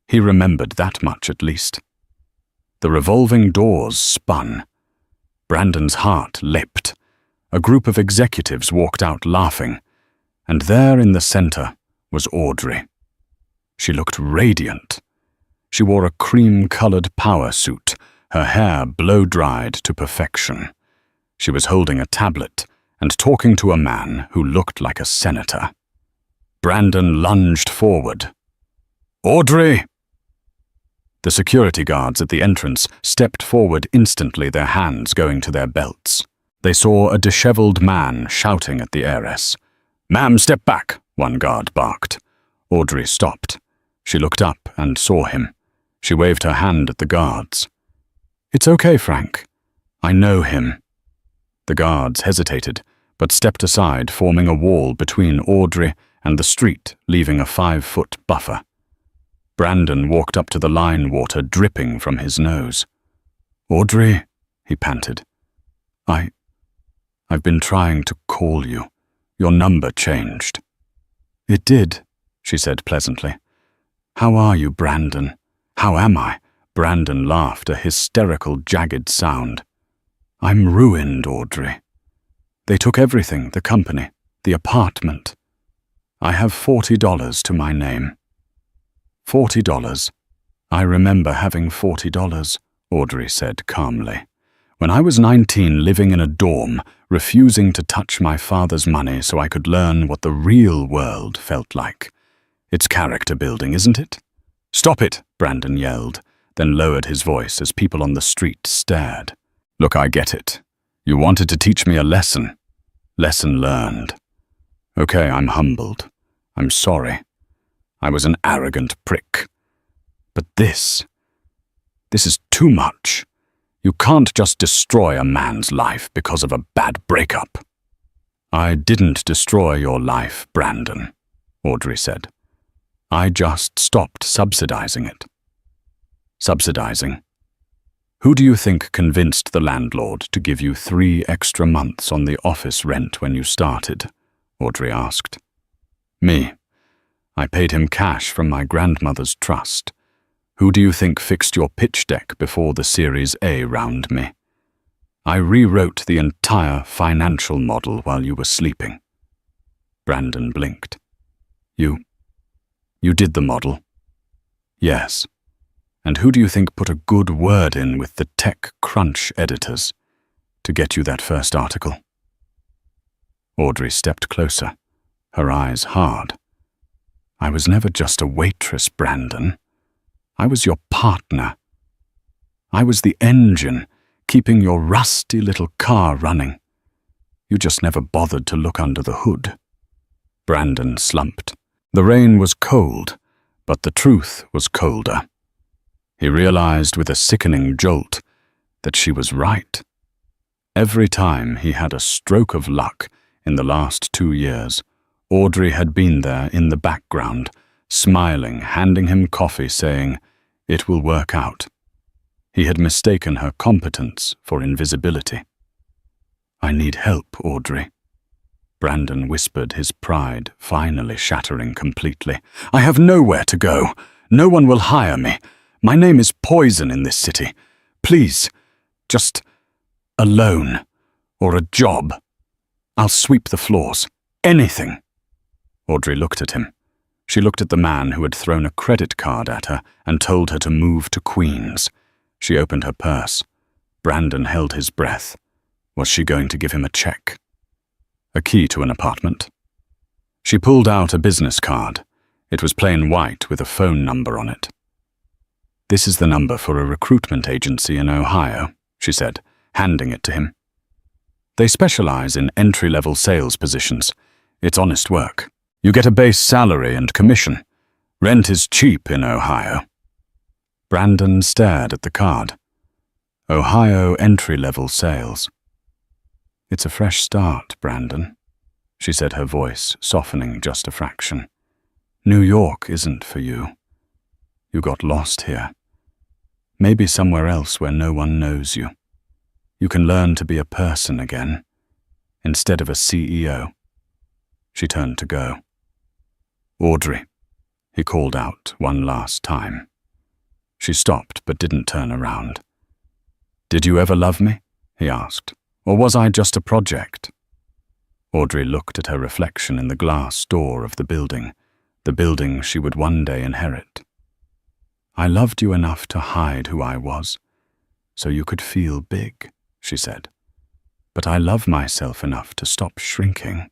He remembered that much at least. The revolving doors spun. Brandon's heart leapt. A group of executives walked out laughing, and there in the center was Audrey. She looked radiant. She wore a cream-colored power suit, her hair blow-dried to perfection. She was holding a tablet and talking to a man who looked like a senator. Brandon lunged forward. "Audrey!" The security guards at the entrance stepped forward instantly, their hands going to their belts. They saw a disheveled man shouting at the heiress. "Ma'am, step back," one guard barked. Audrey stopped. She looked up and saw him. She waved her hand at the guards. "It's okay, Frank. I know him." The guards hesitated, but stepped aside, forming a wall between Audrey and the street, leaving a 5-foot buffer. Brandon walked up to the line water dripping from his nose. "Audrey," he panted. I've been trying to call you. Your number changed." "It did," she said pleasantly. "How are you, Brandon?" "How am I?" Brandon laughed, a hysterical, jagged sound. "I'm ruined, Audrey. They took everything, the company, the apartment. I have $40 to my name." $40? "I remember having $40, Audrey said calmly. "When I was 19, living in a dorm, refusing to touch my father's money so I could learn what the real world felt like. It's character building, isn't it?" "Stop it," Brandon yelled, then lowered his voice as people on the street stared. "Look, I get it. You wanted to teach me a lesson. Lesson learned. Okay, I'm humbled. I'm sorry. I was an arrogant prick. But this is too much. You can't just destroy a man's life because of a bad breakup. I didn't destroy your life, Brandon, Audrey said. I just stopped subsidizing it. Subsidizing? Who do you think convinced the landlord to give you 3 extra months on the office rent when you started? Audrey asked. Me. I paid him cash from my grandmother's trust. Who do you think fixed your pitch deck before the Series A round me? I rewrote the entire financial model while you were sleeping. Brandon blinked. You did the model? Yes. And who do you think put a good word in with the tech crunch editors to get you that first article? Audrey stepped closer, her eyes hard. I was never just a waitress, Brandon. I was your partner. I was the engine, keeping your rusty little car running. You just never bothered to look under the hood. Brandon slumped. The rain was cold, but the truth was colder. He realized with a sickening jolt that she was right. Every time he had a stroke of luck in the last 2 years, Audrey had been there in the background, smiling, handing him coffee, saying, "It will work out." He had mistaken her competence for invisibility. "I need help, Audrey," Brandon whispered, his pride finally shattering completely. "I have nowhere to go. No one will hire me. My name is poison in this city. Please, just a loan or a job. I'll sweep the floors. Anything." Audrey looked at him. She looked at the man who had thrown a credit card at her and told her to move to Queens. She opened her purse. Brandon held his breath. Was she going to give him a check? A key to an apartment? She pulled out a business card. It was plain white with a phone number on it. "This is the number for a recruitment agency in Ohio," she said, handing it to him. "They specialize in entry-level sales positions. It's honest work. You get a base salary and commission. Rent is cheap in Ohio." Brandon stared at the card. Ohio entry-level sales. "It's a fresh start, Brandon," she said, her voice softening just a fraction. "New York isn't for you. You got lost here. Maybe somewhere else where no one knows you. You can learn to be a person again, instead of a CEO." She turned to go. "Audrey," he called out one last time. She stopped but didn't turn around. "Did you ever love me?" he asked. "Or was I just a project?" Audrey looked at her reflection in the glass door of the building she would one day inherit. "I loved you enough to hide who I was, so you could feel big," she said. "But I love myself enough to stop shrinking."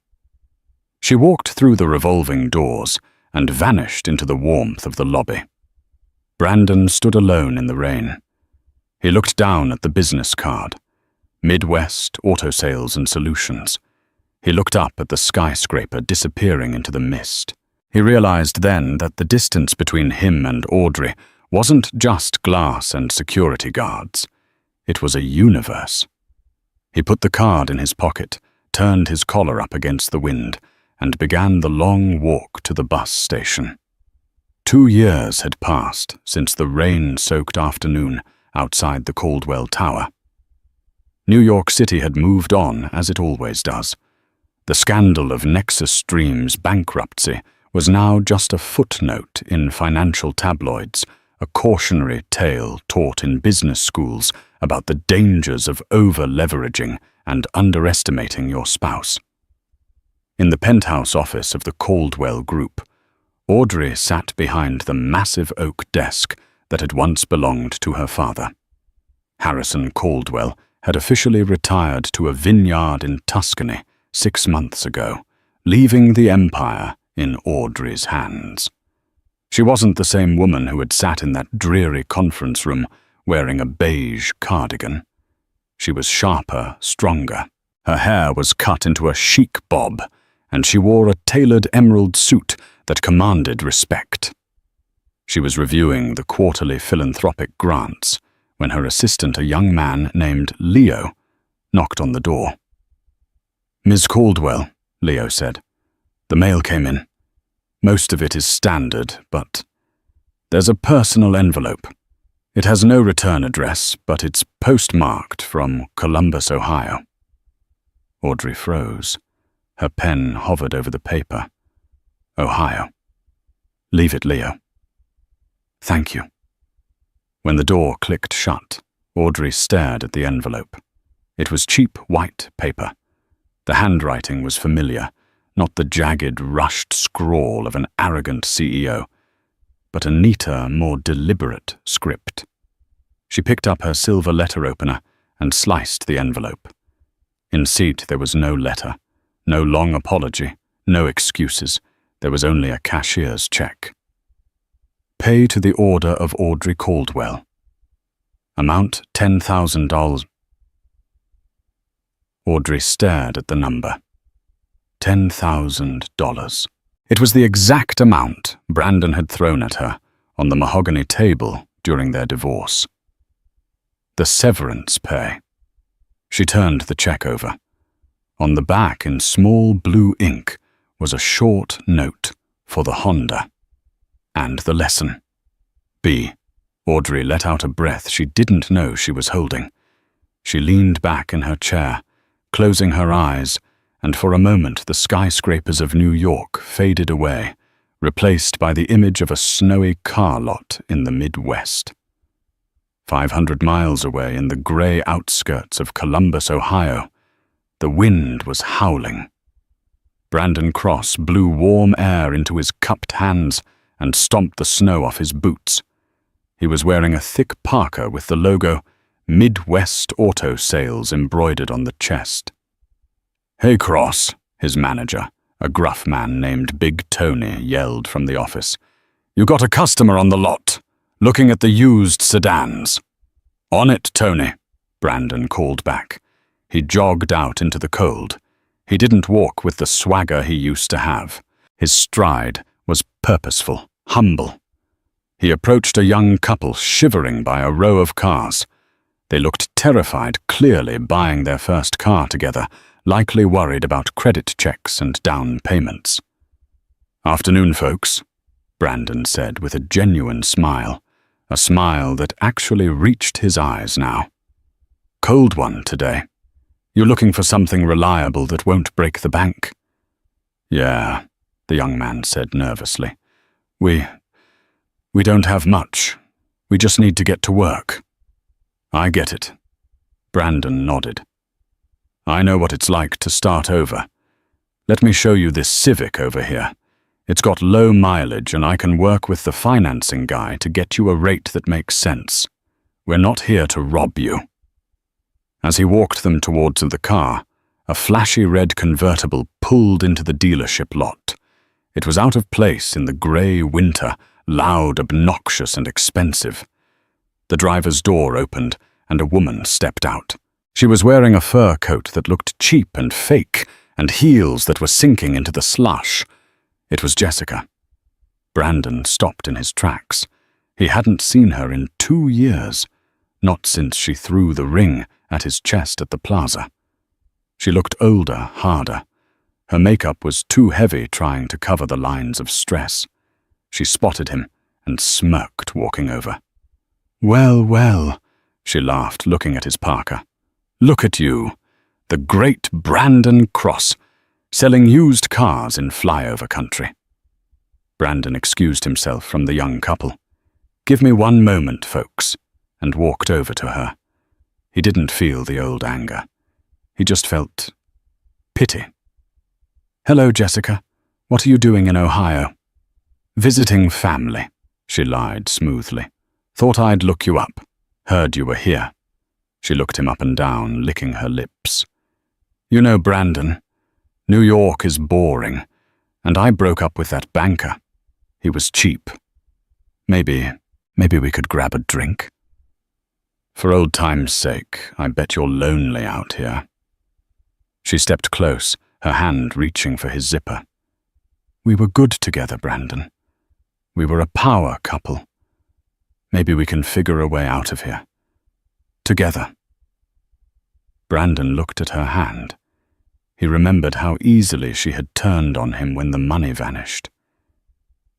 She walked through the revolving doors and vanished into the warmth of the lobby. Brandon stood alone in the rain. He looked down at the business card. Midwest Auto Sales and Solutions. He looked up at the skyscraper disappearing into the mist. He realized then that the distance between him and Audrey wasn't just glass and security guards. It was a universe. He put the card in his pocket, turned his collar up against the wind, and began the long walk to the bus station. 2 years had passed since the rain-soaked afternoon outside the Caldwell Tower. New York City had moved on, as it always does. The scandal of Nexus Stream's bankruptcy was now just a footnote in financial tabloids, a cautionary tale taught in business schools about the dangers of over-leveraging and underestimating your spouse. In the penthouse office of the Caldwell Group, Audrey sat behind the massive oak desk that had once belonged to her father. Harrison Caldwell had officially retired to a vineyard in Tuscany 6 months ago, leaving the empire in Audrey's hands. She wasn't the same woman who had sat in that dreary conference room wearing a beige cardigan. She was sharper, stronger. Her hair was cut into a chic bob, and she wore a tailored emerald suit that commanded respect. She was reviewing the quarterly philanthropic grants when her assistant, a young man named Leo, knocked on the door. "Ms. Caldwell," Leo said. "The mail came in. Most of it is standard, but there's a personal envelope. It has no return address, but it's postmarked from Columbus, Ohio." Audrey froze. Her pen hovered over the paper. "Ohio. Leave it, Leo." "Thank you." When the door clicked shut, Audrey stared at the envelope. It was cheap white paper. The handwriting was familiar, not the jagged, rushed scrawl of an arrogant CEO, but a neater, more deliberate script. She picked up her silver letter opener and sliced the envelope. In seat there was no letter, no long apology, no excuses. There was only a cashier's check. "Pay to the order of Audrey Caldwell. Amount $10,000. Audrey stared at the number. $10,000. It was the exact amount Brandon had thrown at her on the mahogany table during their divorce. The severance pay. She turned the check over. On the back, in small blue ink, was a short note for the Honda. And the lesson. B. Audrey let out a breath she didn't know she was holding. She leaned back in her chair, closing her eyes, and for a moment the skyscrapers of New York faded away, replaced by the image of a snowy car lot in the Midwest. 500 miles away in the gray outskirts of Columbus, Ohio, the wind was howling. Brandon Cross blew warm air into his cupped hands and stomped the snow off his boots. He was wearing a thick parka with the logo Midwest Auto Sales embroidered on the chest. "Hey, Cross," his manager, a gruff man named Big Tony, yelled from the office. "You got a customer on the lot, looking at the used sedans." "On it, Tony," Brandon called back. He jogged out into the cold. He didn't walk with the swagger he used to have. His stride was purposeful, humble. He approached a young couple shivering by a row of cars. They looked terrified, clearly buying their first car together, likely worried about credit checks and down payments. "Afternoon, folks," Brandon said with a genuine smile, a smile that actually reached his eyes now. "Cold one today. You're looking for something reliable that won't break the bank?" "Yeah," the young man said nervously. We don't have much. We just need to get to work." "I get it." Brandon nodded. "I know what it's like to start over. Let me show you this Civic over here. It's got low mileage and I can work with the financing guy to get you a rate that makes sense. We're not here to rob you." As he walked them towards the car, a flashy red convertible pulled into the dealership lot. It was out of place in the grey winter, loud, obnoxious, and expensive. The driver's door opened and a woman stepped out. She was wearing a fur coat that looked cheap and fake, and heels that were sinking into the slush. It was Jessica. Brandon stopped in his tracks. He hadn't seen her in 2 years, not since she threw the ring at his chest at the plaza. She looked older, harder. Her makeup was too heavy trying to cover the lines of stress. She spotted him and smirked, walking over. "Well, well," she laughed, looking at his parka. "Look at you, the great Brandon Cross, selling used cars in flyover country." Brandon excused himself from the young couple. "Give me one moment, folks," and walked over to her. He didn't feel the old anger. He just felt pity. "Hello, Jessica. What are you doing in Ohio?" "Visiting family," she lied smoothly. "Thought I'd look you up. Heard you were here." She looked him up and down, licking her lips. "You know, Brandon, New York is boring, and I broke up with that banker. He was cheap. Maybe we could grab a drink?" "For old time's sake, I bet you're lonely out here." She stepped close, her hand reaching for his zipper. "We were good together, Brandon. We were a power couple. Maybe we can figure a way out of here. Together." Brandon looked at her hand. He remembered how easily she had turned on him when the money vanished.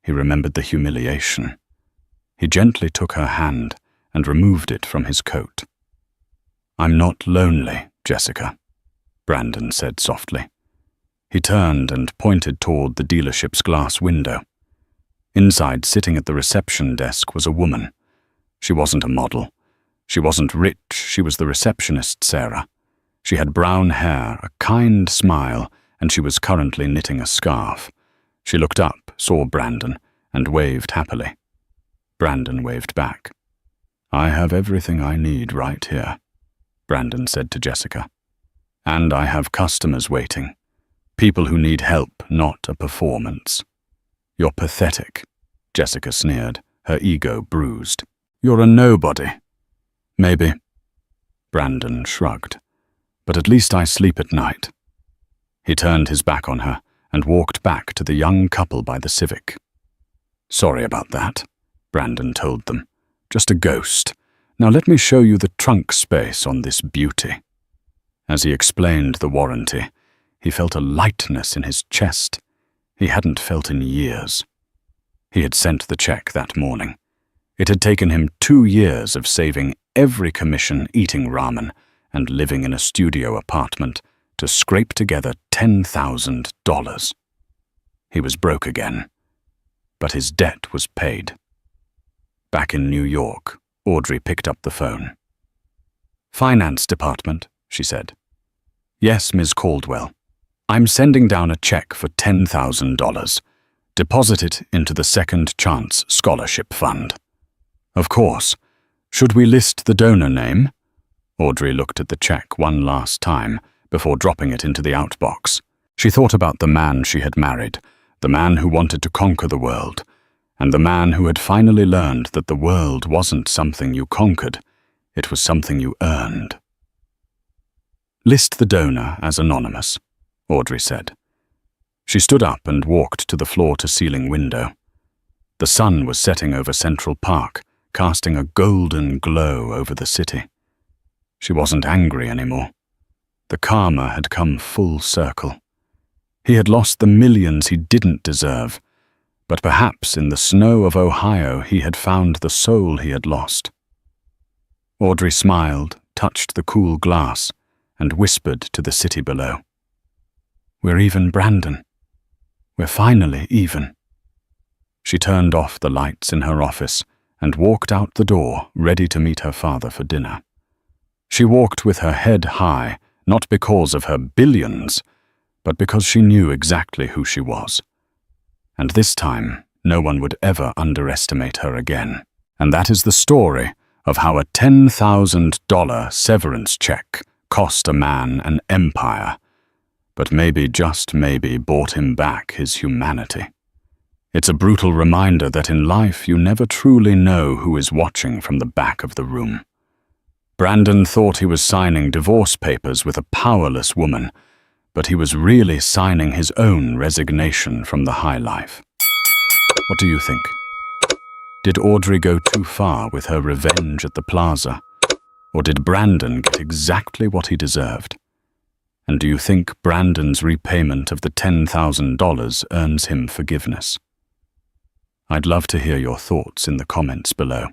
He remembered the humiliation. He gently took her hand and removed it from his coat. "I'm not lonely, Jessica," Brandon said softly. He turned and pointed toward the dealership's glass window. Inside, sitting at the reception desk, was a woman. She wasn't a model. She wasn't rich. She was the receptionist, Sarah. She had brown hair, a kind smile, and she was currently knitting a scarf. She looked up, saw Brandon, and waved happily. Brandon waved back. "I have everything I need right here," Brandon said to Jessica. "And I have customers waiting. People who need help, not a performance." "You're pathetic," Jessica sneered, her ego bruised. "You're a nobody." "Maybe." Brandon shrugged. "But at least I sleep at night." He turned his back on her and walked back to the young couple by the Civic. "Sorry about that," Brandon told them. "Just a ghost. Now let me show you the trunk space on this beauty." As he explained the warranty, he felt a lightness in his chest he hadn't felt in years. He had sent the check that morning. It had taken him 2 years of saving every commission, eating ramen, and living in a studio apartment to scrape together $10,000. He was broke again, but his debt was paid. Back in New York, Audrey picked up the phone. "Finance department," she said. "Yes, Ms. Caldwell. I'm sending down a check for $10,000. Deposit it into the Second Chance Scholarship Fund." "Of course. Should we list the donor name?" Audrey looked at the check one last time before dropping it into the outbox. She thought about the man she had married, the man who wanted to conquer the world, and the man who had finally learned that the world wasn't something you conquered, it was something you earned. "List the donor as anonymous," Audrey said. She stood up and walked to the floor-to-ceiling window. The sun was setting over Central Park, casting a golden glow over the city. She wasn't angry anymore. The karma had come full circle. He had lost the millions he didn't deserve, but perhaps in the snow of Ohio he had found the soul he had lost. Audrey smiled, touched the cool glass, and whispered to the city below. "We're even, Brandon. We're finally even." She turned off the lights in her office and walked out the door, ready to meet her father for dinner. She walked with her head high, not because of her billions, but because she knew exactly who she was. And this time, no one would ever underestimate her again. And that is the story of how a $10,000 severance check cost a man an empire, but maybe, just maybe, bought him back his humanity. It's a brutal reminder that in life you never truly know who is watching from the back of the room. Brandon thought he was signing divorce papers with a powerless woman, but he was really signing his own resignation from the high life. What do you think? Did Audrey go too far with her revenge at the plaza? Or did Brandon get exactly what he deserved? And do you think Brandon's repayment of the $10,000 earns him forgiveness? I'd love to hear your thoughts in the comments below.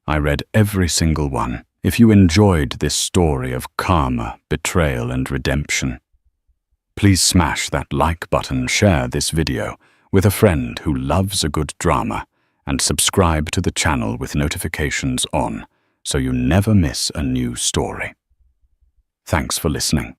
I read every single one. If you enjoyed this story of karma, betrayal, and redemption, please smash that like button, share this video with a friend who loves a good drama, and subscribe to the channel with notifications on so you never miss a new story. Thanks for listening.